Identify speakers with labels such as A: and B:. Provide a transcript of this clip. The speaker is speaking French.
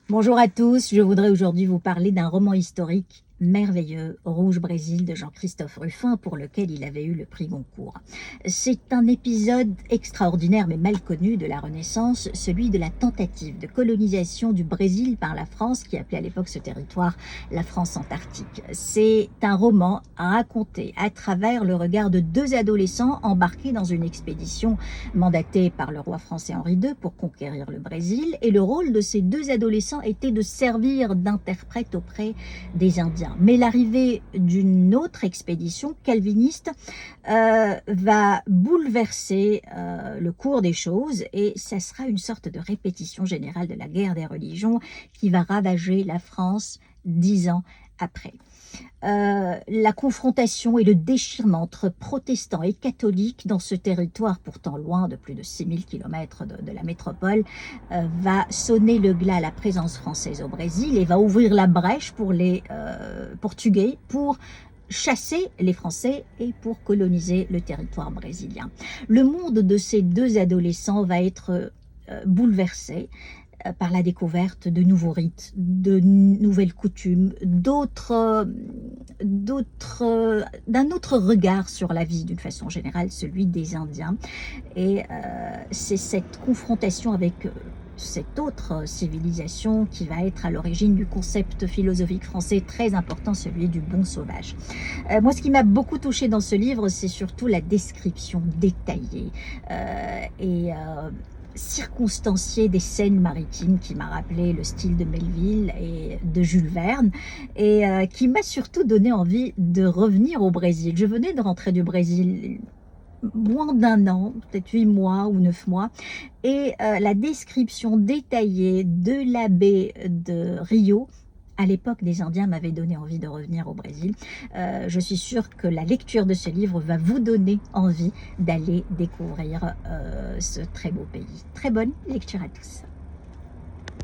A: Bonjour à tous, je voudrais aujourd'hui vous parler d'un roman historique merveilleux, Rouge Brésil de Jean-Christophe Ruffin, pour lequel il avait eu le prix Goncourt. C'est un épisode extraordinaire mais mal connu de la Renaissance, celui de la tentative de colonisation du Brésil par la France, qui appelait à l'époque ce territoire la France antarctique. C'est un roman raconté à travers le regard de deux adolescents embarqués dans une expédition mandaté par le roi français Henri II pour conquérir le Brésil, et le rôle de ces deux adolescents était de servir d'interprète auprès des Indiens. Mais l'arrivée d'une autre expédition calviniste va bouleverser le cours des choses, et ça sera une sorte de répétition générale de la guerre des religions qui va ravager la France 10 ans après. La confrontation et le déchirement entre protestants et catholiques dans ce territoire pourtant loin de plus de 6000 km de la métropole va sonner le glas à la présence française au Brésil et va ouvrir la brèche pour les Portugais pour chasser les Français et pour coloniser le territoire brésilien. Le monde de ces deux adolescents va être bouleversé par la découverte de nouveaux rites, de nouvelles coutumes, d'un autre regard sur la vie d'une façon générale, celui des Indiens. Et c'est cette confrontation avec cette autre civilisation qui va être à l'origine du concept philosophique français très important, celui du bon sauvage. Moi, ce qui m'a beaucoup touchée dans ce livre, c'est surtout la description détaillée et circonstanciée des scènes maritimes qui m'a rappelé le style de Melville et de Jules Verne, et qui m'a surtout donné envie de revenir au Brésil. Je venais de rentrer du Brésil moins d'un an, peut-être 8 mois ou 9 mois, et la description détaillée de la baie de Rio à l'époque des Indiens m'avait donné envie de revenir au Brésil. Je suis sûre que la lecture de ce livre va vous donner envie d'aller découvrir ce très beau pays. Très bonne lecture à tous.